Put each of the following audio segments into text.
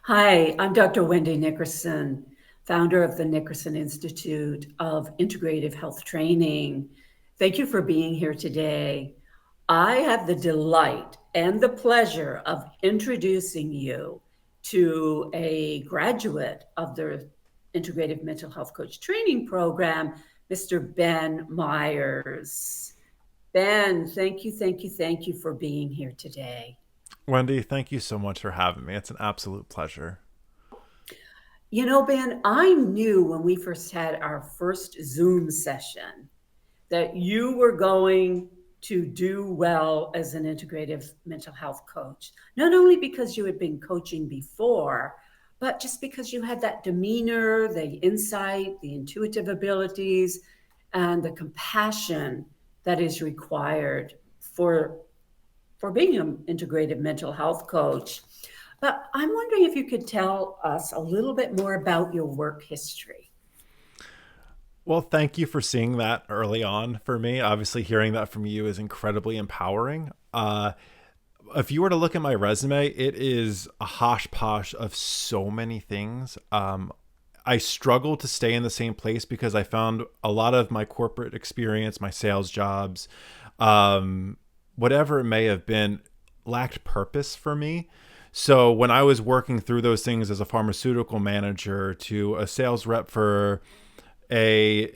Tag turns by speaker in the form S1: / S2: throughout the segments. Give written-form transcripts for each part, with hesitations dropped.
S1: Hi, I'm Dr. Wendy Nickerson, founder of the Nickerson Institute of Integrative Health Training. Thank you for being here today. I have the delight and the pleasure of introducing you to a graduate of the Integrative Mental Health Coach Training Program, Mr. Ben Meyers. Ben, thank you for being here today.
S2: Wendy, thank you so much for having me. It's an absolute pleasure.
S1: You know, Ben, I knew when we first had our first Zoom session that you were going to do well as an integrative mental health coach, not only because you had been coaching before, but just because you had that demeanor, the insight, the intuitive abilities, and the compassion that is required for being an integrative mental health coach. But I'm wondering if you could tell us a little bit more about your work history.
S2: Well, thank you for seeing that early on for me. Obviously, hearing that from you is incredibly empowering. If you were to look at my resume, it is a hosh posh of so many things. I struggle to stay in the same place because I found a lot of my corporate experience, my sales jobs, um, whatever it may have been, lacked purpose for me. So when I was working through those things as a pharmaceutical manager to a sales rep for a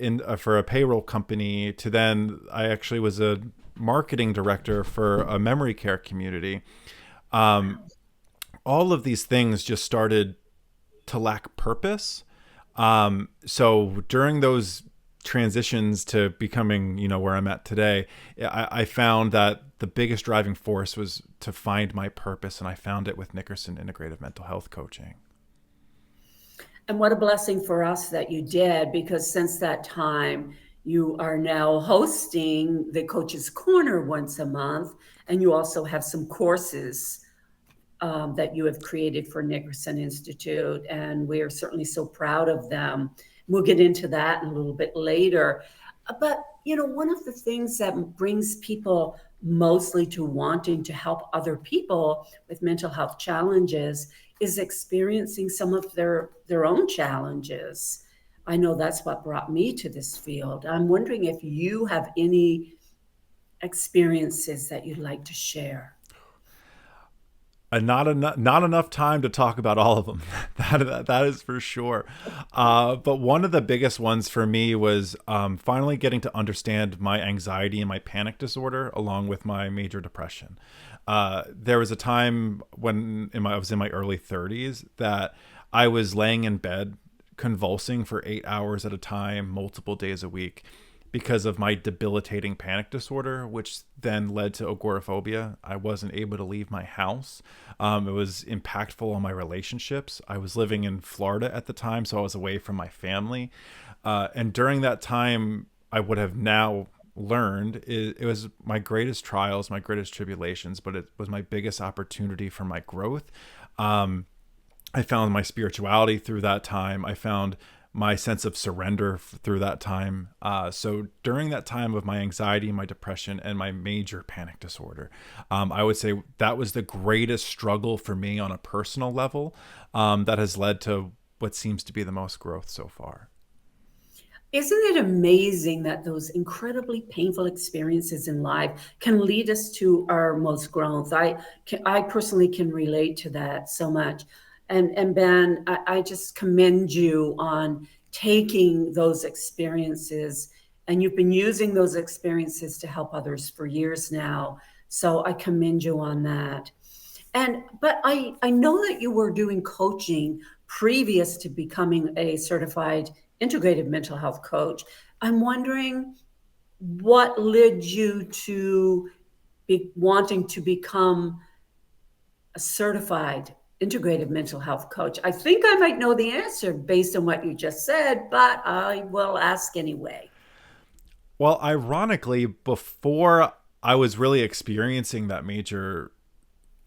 S2: payroll company to then I actually was a marketing director for a memory care community. Um,
S1: Wow.
S2: all of these things just started to lack purpose. So during those transitions to becoming, where I'm at today, I found that the biggest driving force was to find my purpose, and I found it with Nickerson Integrative Mental Health Coaching.
S1: And what a blessing for us that you did, because since that time, you are now hosting the Coach's Corner once a month, and you also have some courses that you have created for Nickerson Institute, and we are certainly so proud of them. We'll get into that a little bit later. But, you know, one of the things that brings people mostly to wanting to help other people with mental health challenges is experiencing some of their own challenges. I know that's what brought me to this field. I'm wondering if you have any experiences that you'd like to share.
S2: And not enough time to talk about all of them. That is for sure. But one of the biggest ones for me was finally getting to understand my anxiety and my panic disorder, along with my major depression. There was a time I was in my early 30s that I was laying in bed convulsing for 8 hours at a time, multiple days a week, because of my debilitating panic disorder, which then led to agoraphobia. I wasn't able to leave my house. It was impactful on my relationships. I was living in Florida at the time, so I was away from my family. And during that time, I would have now learned it was my greatest trials, my greatest tribulations, but it was my biggest opportunity for my growth. Um, I found my spirituality through that time. I found my sense of surrender through that time. So during that time of my anxiety, my depression, and my major panic disorder, I would say that was the greatest struggle for me on a personal level, that has led to what seems to be the most growth so far.
S1: Isn't it amazing that those incredibly painful experiences in life can lead us to our most growth? I personally can relate to that so much. And Ben, I just commend you on taking those experiences, and you've been using those experiences to help others for years now. So I commend you on that. And but I know that you were doing coaching previous to becoming a certified integrative mental health coach. I'm wondering what led you to be wanting to become a certified integrative mental health coach. I think I might know the answer based on what you just said, but I will ask anyway.
S2: Well, ironically, before I was really experiencing that major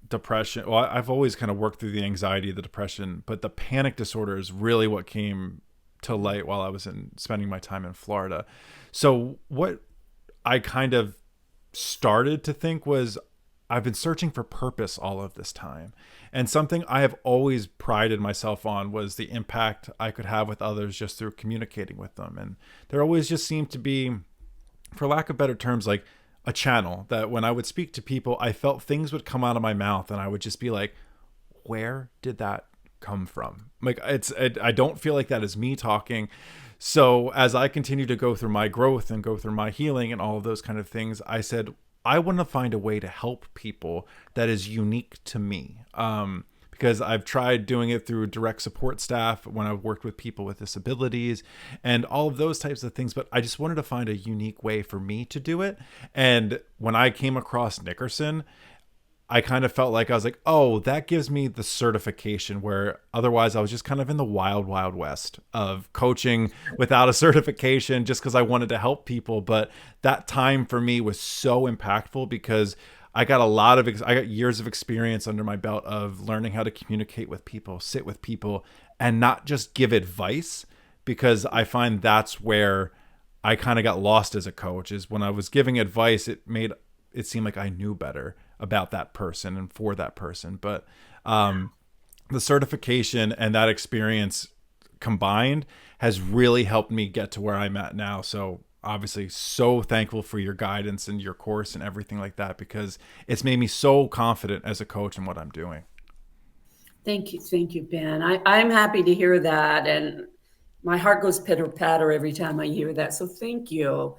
S2: depression, well, I've always kind of worked through the anxiety, the depression, but the panic disorder is really what came to light while I was spending my time in Florida. So what I kind of started to think was I've been searching for purpose all of this time. And something I have always prided myself on was the impact I could have with others just through communicating with them. And there always just seemed to be, for lack of better terms, like a channel that when I would speak to people, I felt things would come out of my mouth and I would just be like, where did that come from? Like I don't feel like that is me talking. So as I continue to go through my growth and go through my healing and all of those kind of things, I said, I want to find a way to help people that is unique to me. Because I've tried doing it through direct support staff when I've worked with people with disabilities and all of those types of things. But I just wanted to find a unique way for me to do it. And when I came across Nickerson, I kind of felt like I was like, oh, that gives me the certification, where otherwise I was just kind of in the wild, wild west of coaching without a certification just because I wanted to help people. But that time for me was so impactful because I got I got years of experience under my belt of learning how to communicate with people, sit with people, and not just give advice, because I find that's where I kind of got lost as a coach, is when I was giving advice, it made it seem like I knew better about that person and for that person. But the certification and that experience combined has really helped me get to where I'm at now. So obviously so thankful for your guidance and your course and everything like that, because it's made me so confident as a coach in what I'm doing.
S1: Thank you, Ben. I'm happy to hear that, and my heart goes pitter patter every time I hear that. So thank you.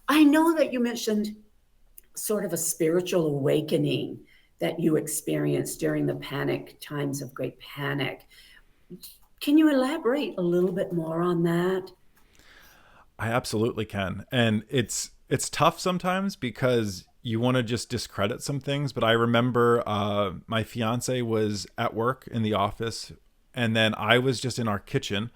S1: I know that you mentioned sort of a spiritual awakening that you experienced during the panic times of great panic. Can you elaborate a little bit more on that?
S2: I absolutely can. And it's tough sometimes because you want to just discredit some things. But I remember my fiance was at work in the office, and then I was just in our kitchen,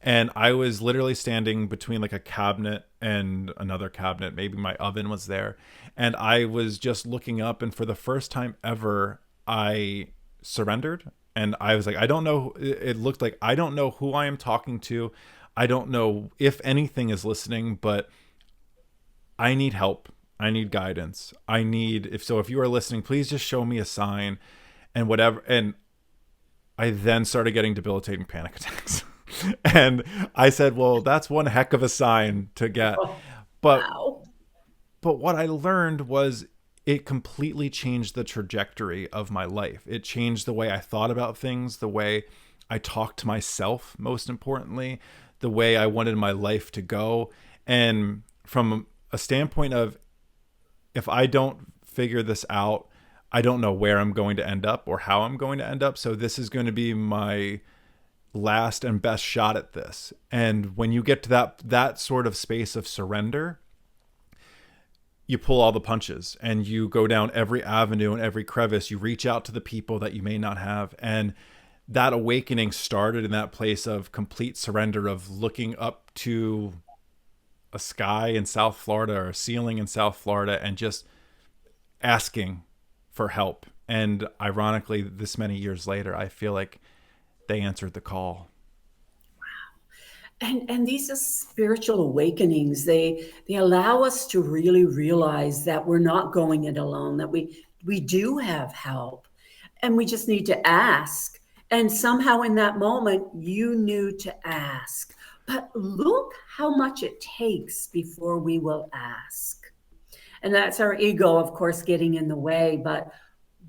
S2: and I was literally standing between like a cabinet and another cabinet. Maybe my oven was there. And I was just looking up, and for the first time ever, I surrendered. And I was like, I don't know. It looked like I don't know who I am talking to. I don't know if anything is listening, but I need help. I need guidance. I need, if you are listening, please just show me a sign and whatever. And I then started getting debilitating panic attacks. And I said, well, that's one heck of a sign to get.
S1: Oh,
S2: But
S1: wow.
S2: but what I learned was it completely changed the trajectory of my life. It changed the way I thought about things, the way I talked to myself, most importantly, the way I wanted my life to go. And from a standpoint of, if I don't figure this out, I don't know where I'm going to end up or how I'm going to end up. So this is going to be my last and best shot at this. And when you get to that sort of space of surrender, you pull all the punches and you go down every avenue and every crevice. You reach out to the people that you may not have. And that awakening started in that place of complete surrender, of looking up to a sky in South Florida or a ceiling in South Florida and just asking for help. And ironically, this many years later, I feel like they answered the call.
S1: And these are spiritual awakenings. They allow us to really realize that we're not going it alone, that we do have help, and we just need to ask. And somehow in that moment, you knew to ask. But look how much it takes before we will ask. And that's our ego, of course, getting in the way. But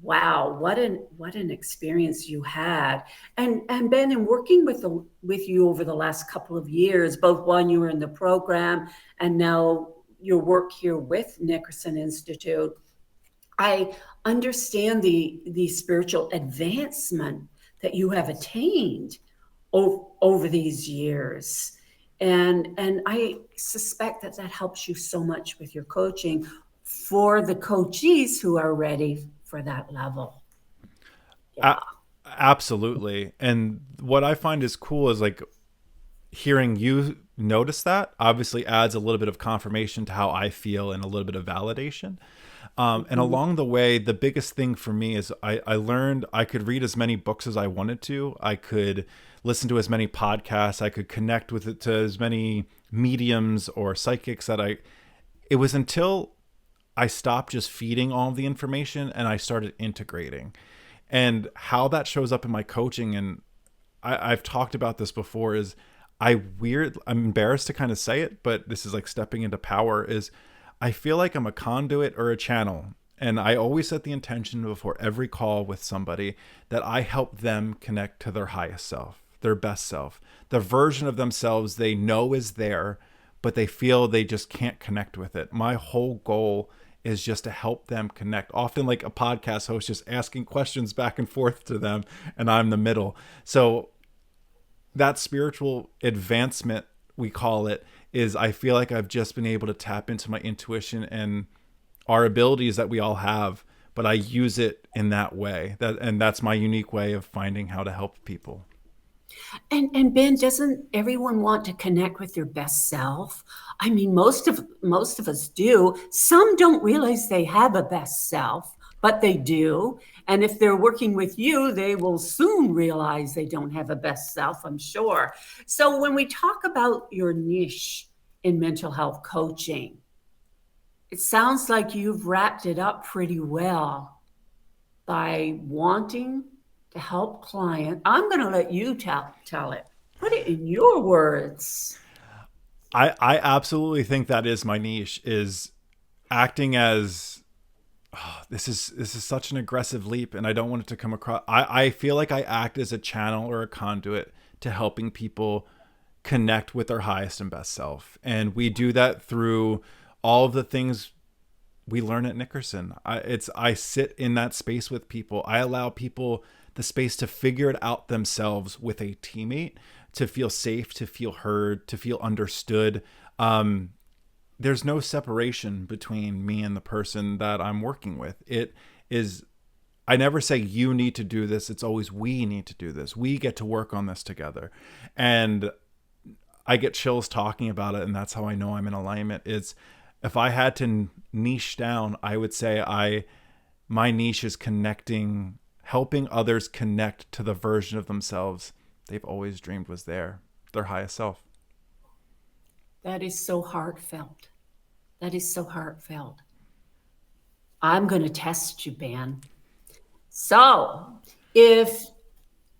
S1: wow, what an experience you had. And Ben, in working with you over the last couple of years, both while you were in the program and now your work here with Nickerson Institute, I understand the spiritual advancement that you have attained over these years. And I suspect that that helps you so much with your coaching for the coachees who are ready for that level. Yeah.
S2: A- Absolutely. And what I find is cool is like hearing you notice that obviously adds a little bit of confirmation to how I feel and a little bit of validation. And
S1: Mhm.
S2: along the way, the biggest thing for me is I learned I could read as many books as I wanted to. I could listen to as many podcasts. I could connect with it to as many mediums or psychics it was until I stopped just feeding all of the information and I started integrating. And how that shows up in my coaching, and I've talked about this before, is I'm embarrassed to kind of say it, but this is like stepping into power, is I feel like I'm a conduit or a channel. And I always set the intention before every call with somebody that I help them connect to their highest self, their best self, the version of themselves they know is there, but they feel they just can't connect with it. My whole goal is just to help them connect. Often, like a podcast host, just asking questions back and forth to them, and I'm the middle. So that spiritual advancement, we call it, is I feel like I've just been able to tap into my intuition and our abilities that we all have, but I use it in that way. And that's my unique way of finding how to help people.
S1: And Ben, doesn't everyone want to connect with their best self? I mean, most of us do. Some don't realize they have a best self, but they do. And if they're working with you, they will soon realize they don't have a best self, I'm sure. So when we talk about your niche in mental health coaching, it sounds like you've wrapped it up pretty well by wanting to help client. I'm going to let you tell it. Put it in your words.
S2: I absolutely think that is my niche, is acting as, this is such an aggressive leap, and I don't want it to come across. I feel like I act as a channel or a conduit to helping people connect with their highest and best self. And we do that through all of the things we learn at Nickerson. I sit in that space with people. I allow people the space to figure it out themselves with a teammate, to feel safe, to feel heard, to feel understood. There's no separation between me and the person that I'm working with. It is, I never say you need to do this. It's always we need to do this. We get to work on this together. And I get chills talking about it, and that's how I know I'm in alignment. It's, if I had to niche down, I would say my niche is connecting, helping others connect to the version of themselves they've always dreamed was there, their highest self.
S1: That is so heartfelt. That is so heartfelt. I'm going to test you, Ben. So, if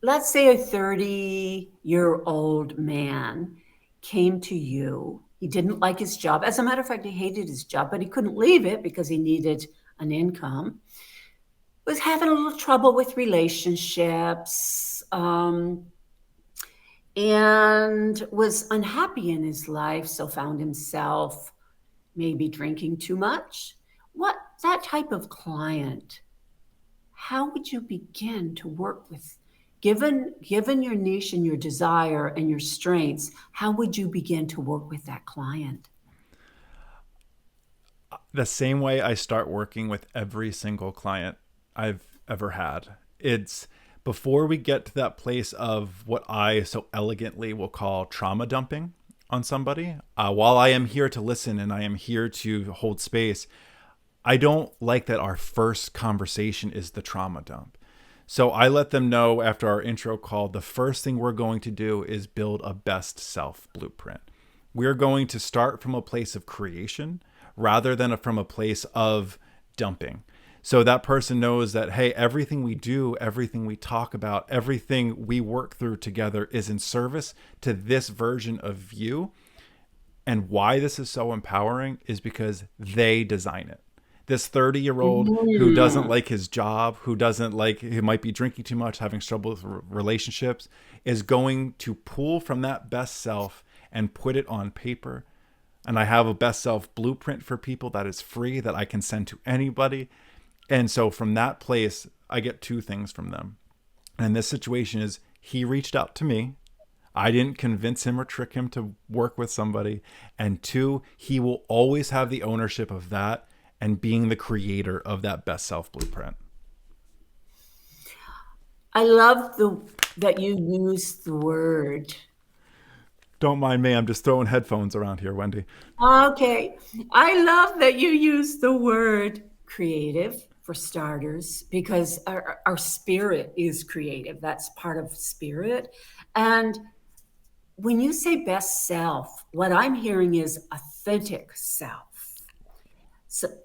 S1: let's say a 30-year-old man came to you, he didn't like his job. As a matter of fact, he hated his job, but he couldn't leave it because he needed an income. Was having a little trouble with relationships, and was unhappy in his life, so found himself maybe drinking too much. What that type of client, how would you begin to work with, given your niche and your desire and your strengths, how would you begin to work with that client?
S2: The same way I start working with every single client I've ever had. It's before we get to that place of what I so elegantly will call trauma dumping on somebody. While I am here to listen and I am here to hold space, I don't like that our first conversation is the trauma dump. So I let them know after our intro call, the first thing we're going to do is build a best self blueprint. We're going to start from a place of creation rather than from a place of dumping. So that person knows that, hey, everything we do, everything we talk about, everything we work through together is in service to this version of you. And why this is so empowering is because they design it. This 30-year-old who doesn't
S1: Mm.
S2: like his job, who doesn't like, who might be drinking too much, having trouble with relationships, is going to pull from that best self and put it on paper. And I have a best self blueprint for people that is free, that I can send to anybody. And so from that place, I get two things from them. And this situation is, he reached out to me. I didn't convince him or trick him to work with somebody. And two, he will always have the ownership of that and being the creator of that best self blueprint.
S1: I love that you use the word.
S2: Don't mind me. I'm just throwing headphones around here, Wendy.
S1: Okay. I love that you use the word creative for starters, because our spirit is creative. That's part of spirit. And when you say best self, what I'm hearing is authentic self.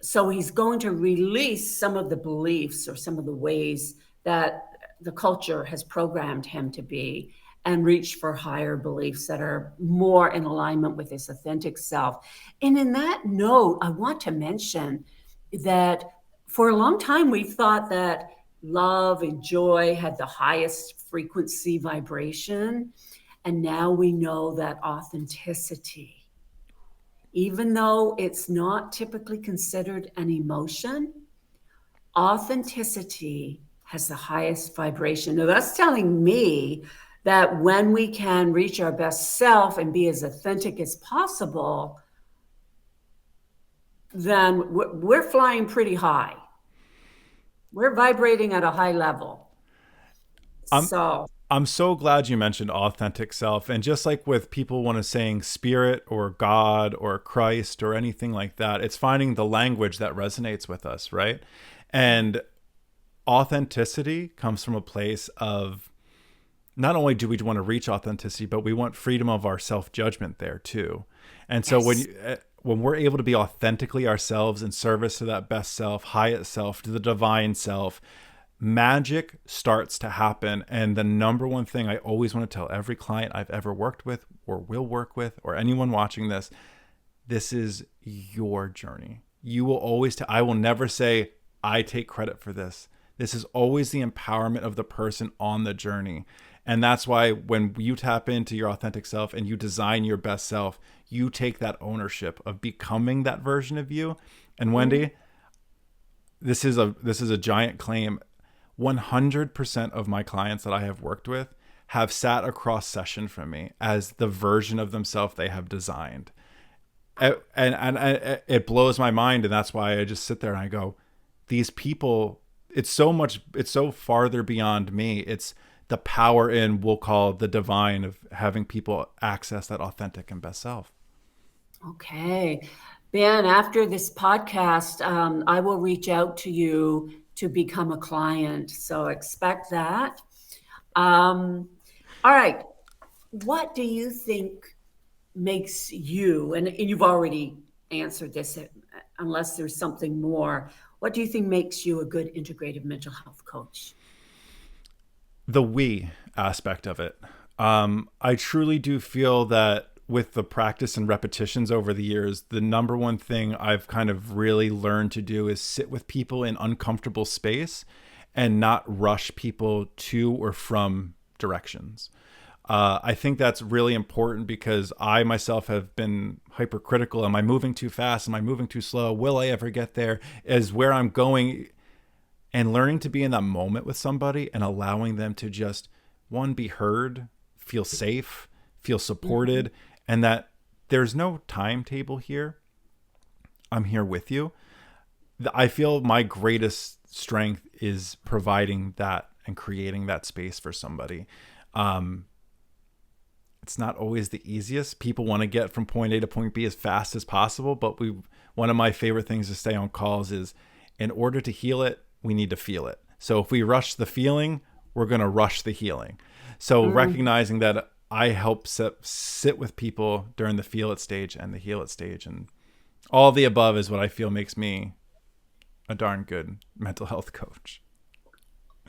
S1: So he's going to release some of the beliefs or some of the ways that the culture has programmed him to be and reach for higher beliefs that are more in alignment with his authentic self. And in that note, I want to mention that for a long time, we've thought that love and joy had the highest frequency vibration. And now we know that authenticity, even though it's not typically considered an emotion, authenticity has the highest vibration. Now, that's telling me that when we can reach our best self and be as authentic as possible, then we're flying pretty high. We're vibrating at a high level.
S2: I'm
S1: So,
S2: I'm so glad you mentioned authentic self. And just like with people want to saying spirit or God or Christ or anything like that, it's finding the language that resonates with us, right? And authenticity comes from a place of not only do we want to reach authenticity, but we want freedom of our self-judgment there too. And so
S1: yes.
S2: when we're able to be authentically ourselves in service to that best self, highest self, to the divine self, magic starts to happen. And the number one thing I always want to tell every client I've ever worked with or will work with, or anyone watching this is your journey. You will always, I will never say, I take credit for this. This is always the empowerment of the person on the journey. And that's why when you tap into your authentic self and you design your best self, you take that ownership of becoming that version of you. And Wendy, this is a giant claim. 100% of my clients that I have worked with have sat across session from me as the version of themselves they have designed. And it blows my mind. And that's why I just sit there and I go, these people, it's so farther beyond me. It's the power in, we'll call the divine, of having people access that authentic and best self.
S1: Okay. Ben, after this podcast, I will reach out to you to become a client. So expect that. All right. What do you think makes you, and you've already answered this, unless there's something more, what do you think makes you a good integrative mental health coach?
S2: The we aspect of it. I truly do feel that with the practice and repetitions over the years, the number one thing I've kind of really learned to do is sit with people in uncomfortable space and not rush people to or from directions. I think that's really important because I myself have been hypercritical. Am I moving too fast? Am I moving too slow? Will I ever get there? Is where I'm going. And learning to be in that moment with somebody and allowing them to just, one, be heard, feel safe, feel
S1: Mm-hmm.
S2: supported, and that there's no timetable here. I'm here with you. I feel my greatest strength is providing that and creating that space for somebody. Um, it's not always the easiest. People want to get from point A to point B as fast as possible, but one of my favorite things to say on calls is, in order to heal it, we need to feel it. So if we rush the feeling, we're going to rush the healing. So
S1: Mm.
S2: recognizing that I help sit with people during the feel it stage and the heal it stage, and all of the above is what I feel makes me a darn good mental health coach.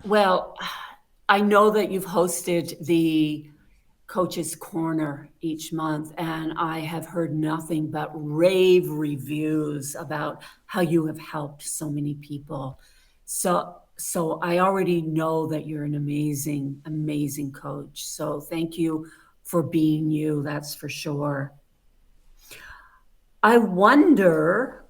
S1: Well, I know that you've hosted the Coach's Corner each month, and I have heard nothing but rave reviews about how you have helped so many people. So I already know that you're an amazing, amazing coach. So thank you for being you, that's for sure. I wonder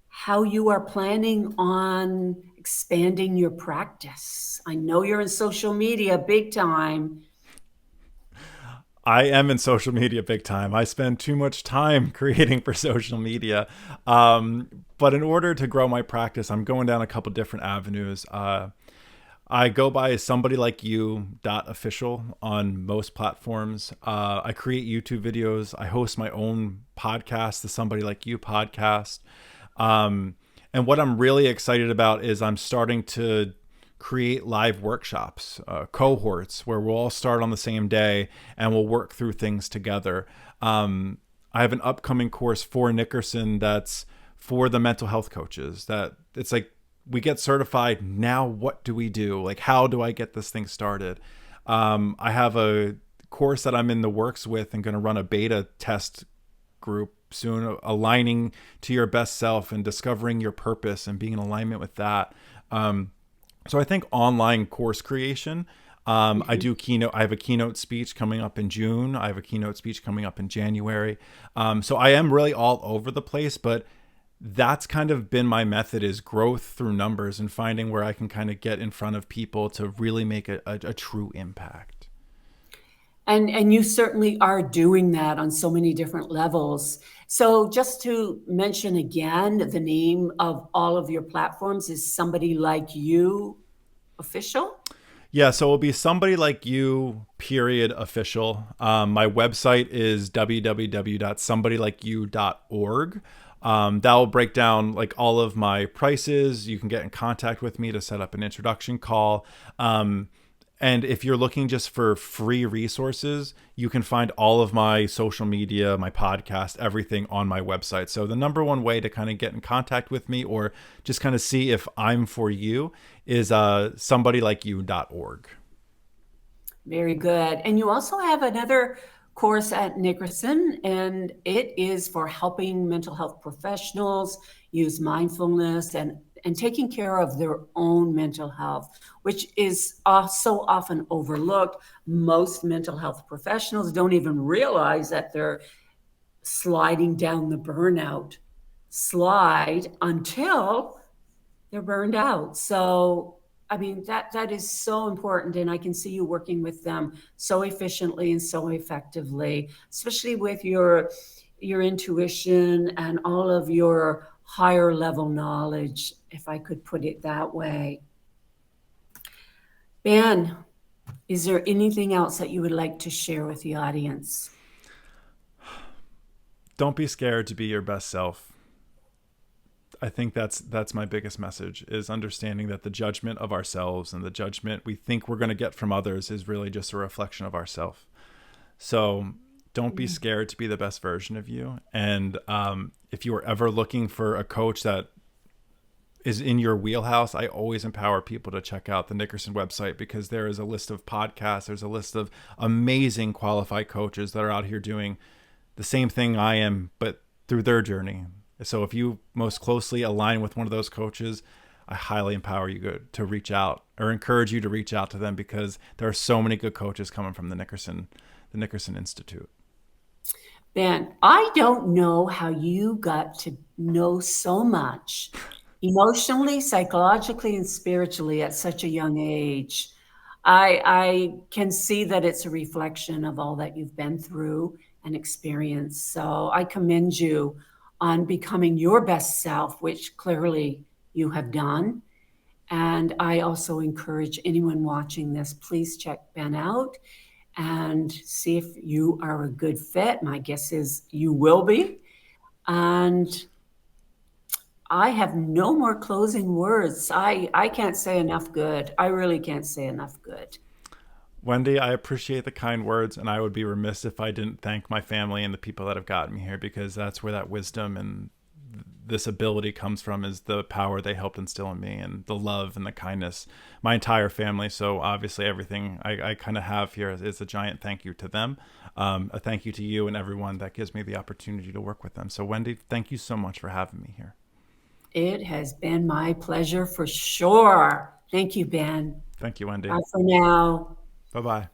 S1: how you are planning on expanding your practice. I know you're in social media big time.
S2: I am in social media big time. I spend too much time creating for social media. But in order to grow my practice, I'm going down a couple different avenues. I go by somebody like you dot official on most platforms. I create YouTube videos. I host my own podcast, the Somebody Like You podcast. Um, and what I'm really excited about is I'm starting to create live workshops, cohorts where we'll all start on the same day and we'll work through things together. I have an upcoming course for Nickerson that's for the mental health coaches. That it's like we get certified. Now, what do we do? Like, how do I get this thing started? I have a course that I'm in the works with and going to run a beta test group soon, aligning to your best self and discovering your purpose and being in alignment with that. So I think online course creation. I do keynote. I have a keynote speech coming up in June. I have a keynote speech coming up in January. So I am really all over the place, but that's kind of been my method, is growth through numbers and finding where I can kind of get in front of people to really make a true impact.
S1: And you certainly are doing that on so many different levels. So just to mention again, the name of all of your platforms is Somebody Like You Official.
S2: Yeah, so it'll be somebody like you, period, official. My website is www.somebodylikeyou.org. That will break down like all of my prices. You can get in contact with me to set up an introduction call. And if you're looking just for free resources, you can find all of my social media, my podcast, everything on my website. So the number one way to kind of get in contact with me or just kind of see if I'm for you is somebodylikeyou.org.
S1: Very good. And you also have another course at Nickerson, and it is for helping mental health professionals use mindfulness and taking care of their own mental health, which is so often overlooked. Most mental health professionals don't even realize that they're sliding down the burnout slide until they're burned out. So, I mean, that is so important. And I can see you working with them so efficiently and so effectively, especially with your intuition and all of your higher level knowledge, if I could put it that way. Ben, is there anything else that you would like to share with the audience?
S2: Don't be scared to be your best self. I think that's my biggest message, is understanding that the judgment of ourselves and the judgment we think we're going to get from others is really just a reflection of ourselves. So don't be scared to be the best version of you. And if you are ever looking for a coach that is in your wheelhouse, I always empower people to check out the Nickerson website, because there is a list of podcasts. There's a list of amazing qualified coaches that are out here doing the same thing I am, but through their journey. So if you most closely align with one of those coaches, I highly empower you to reach out, or encourage you to reach out to them, because there are so many good coaches coming from the Nickerson Institute.
S1: Ben, I don't know how you got to know so much emotionally, psychologically, and spiritually at such a young age. I can see that it's a reflection of all that you've been through and experienced. So I commend you on becoming your best self, which clearly you have done. And I also encourage anyone watching this, please check Ben out and see if you are a good fit. My guess is you will be. And I have no more closing words. I can't say enough good. I really can't say enough good.
S2: Wendy, I appreciate the kind words, and I would be remiss if I didn't thank my family and the people that have gotten me here, because that's where that wisdom and this ability comes from, is the power they helped instill in me, and the love and the kindness. My entire family. So obviously everything I kind of have here is a giant thank you to them. A thank you to you and everyone that gives me the opportunity to work with them. So Wendy, thank you so much for having me here.
S1: It has been my pleasure for sure. Thank you, Ben.
S2: Thank you, Wendy.
S1: Bye for now.
S2: Bye-bye.